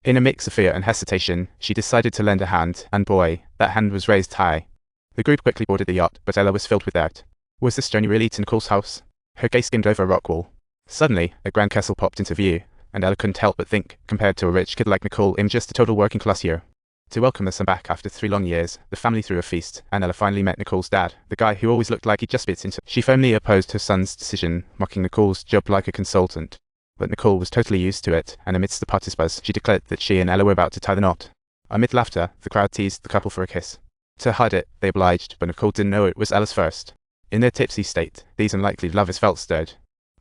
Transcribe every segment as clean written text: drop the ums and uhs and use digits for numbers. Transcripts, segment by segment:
In a mix of fear and hesitation, she decided to lend a hand, and boy, that hand was raised high. The group quickly boarded the yacht, but Ella was filled with doubt. Was this journey really to Nicole's house? Her gaze skimmed over a rock wall. Suddenly, a grand castle popped into view, and Ella couldn't help but think, compared to a rich kid like Nicole, I'm just a total working class hero. To welcome their son back after 3 long years, the family threw a feast, and Ella finally met Nicole's dad, the guy who always looked like he just fit into. She firmly opposed her son's decision, mocking Nicole's job like a consultant. But Nicole was totally used to it, and amidst the party's buzz, she declared that she and Ella were about to tie the knot. Amid laughter, the crowd teased the couple for a kiss. To hide it, they obliged, but Nicole didn't know it was Ella's first. In their tipsy state, these unlikely lovers felt stirred.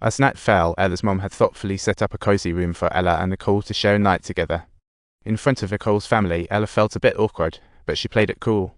As night fell, Ella's mom had thoughtfully set up a cozy room for Ella and Nicole to share a night together. In front of Nicole's family, Ella felt a bit awkward, but she played it cool.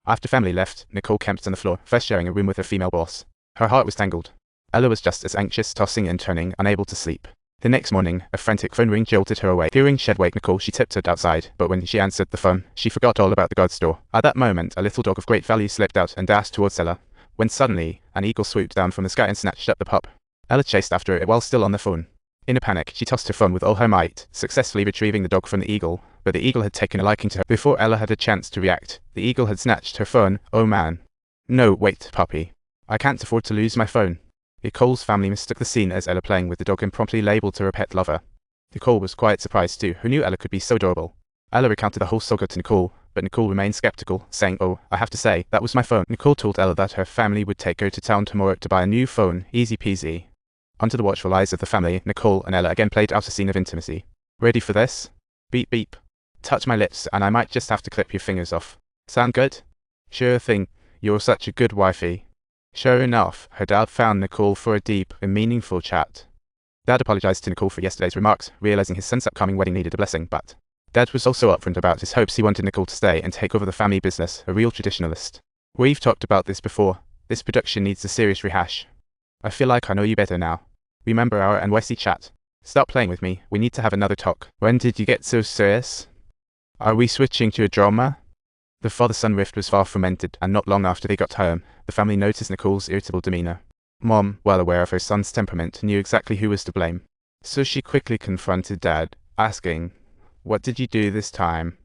After family left, Nicole camped on the floor, first sharing a room with her female boss. Her heart was tangled. Ella was just as anxious, tossing and turning, unable to sleep. The next morning, a frantic phone ring jolted her awake. Fearing she'd wake Nicole, she tiptoed outside, but when she answered the phone, she forgot all about the God's door. At that moment, a little dog of great value slipped out and dashed towards Ella, when suddenly, an eagle swooped down from the sky and snatched up the pup. Ella chased after it while still on the phone. In a panic, she tossed her phone with all her might, successfully retrieving the dog from the eagle, but the eagle had taken a liking to her. Before Ella had a chance to react, the eagle had snatched her phone. Oh man. No, wait, puppy. I can't afford to lose my phone. Nicole's family mistook the scene as Ella playing with the dog and promptly labelled her a pet lover. Nicole was quite surprised too, who knew Ella could be so adorable. Ella recounted the whole saga to Nicole, but Nicole remained skeptical, saying, "Oh, I have to say, that was my phone." Nicole told Ella that her family would take her to town tomorrow to buy a new phone, easy peasy. Under the watchful eyes of the family, Nicole and Ella again played out a scene of intimacy. Ready for this? Beep beep. Touch my lips and I might just have to clip your fingers off. Sound good? Sure thing, you're such a good wifey. Sure enough, her dad found Nicole for a deep and meaningful chat. Dad apologized to Nicole for yesterday's remarks, realizing his son's upcoming wedding needed a blessing, but Dad was also upfront about his hopes. He wanted Nicole to stay and take over the family business, a real traditionalist. We've talked about this before. This production needs a serious rehash. I feel like I know you better now. Remember our NYC chat? Stop playing with me, we need to have another talk. When did you get so serious? Are we switching to a drama? The father-son rift was far from ended, and not long after they got home, the family noticed Nicole's irritable demeanor. Mom, well aware of her son's temperament, knew exactly who was to blame. So she quickly confronted Dad, asking, "What did you do this time?"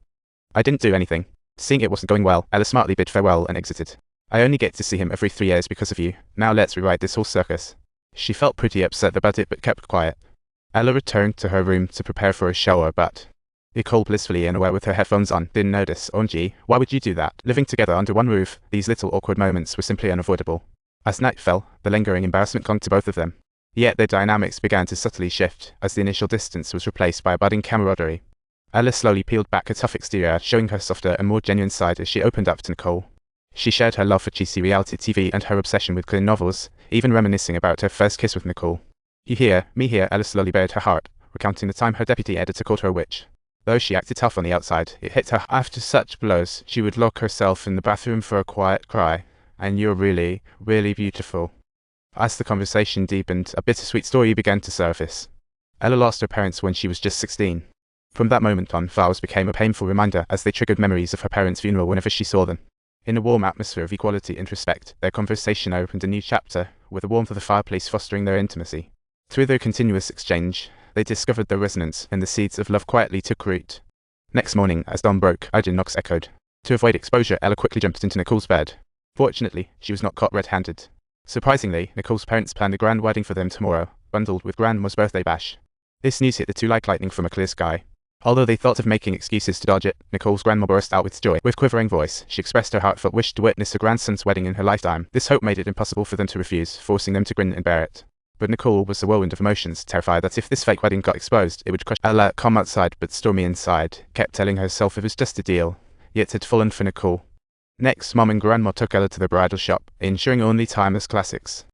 "I didn't do anything." Seeing it wasn't going well, Ella smartly bid farewell and exited. "I only get to see him every 3 years because of you. Now let's rewrite this whole circus." She felt pretty upset about it but kept quiet. Ella returned to her room to prepare for a shower, but Nicole, blissfully unaware with her headphones on, didn't notice. OMG, why would you do that? Living together under one roof, these little awkward moments were simply unavoidable. As night fell, the lingering embarrassment clung to both of them. Yet their dynamics began to subtly shift, as the initial distance was replaced by a budding camaraderie. Ella slowly peeled back a tough exterior, showing her softer and more genuine side as she opened up to Nicole. She shared her love for cheesy reality TV and her obsession with clear novels, even reminiscing about her first kiss with Nicole. "You hear, me here," Ella slowly bared her heart, recounting the time her deputy editor called her a witch. Though she acted tough on the outside, it hit her. After such blows, she would lock herself in the bathroom for a quiet cry. "And you're really, really beautiful." As the conversation deepened, a bittersweet story began to surface. Ella lost her parents when she was just 16. From that moment on, vows became a painful reminder as they triggered memories of her parents' funeral whenever she saw them. In a warm atmosphere of equality and respect, their conversation opened a new chapter, with the warmth of the fireplace fostering their intimacy. Through their continuous exchange, they discovered their resonance, and the seeds of love quietly took root. Next morning, as dawn broke, urgent knocks echoed. To avoid exposure, Ella quickly jumped into Nicole's bed. Fortunately, she was not caught red-handed. Surprisingly, Nicole's parents planned a grand wedding for them tomorrow, bundled with Grandma's birthday bash. This news hit the two like lightning from a clear sky. Although they thought of making excuses to dodge it, Nicole's grandma burst out with joy. With quivering voice, she expressed her heartfelt wish to witness her grandson's wedding in her lifetime. This hope made it impossible for them to refuse, forcing them to grin and bear it. But Nicole was a whirlwind of emotions, terrified that if this fake wedding got exposed, it would crush. Ella, calm outside but stormy inside, kept telling herself it was just a deal, yet had fallen for Nicole. Next, Mom and Grandma took Ella to the bridal shop, ensuring only timeless classics.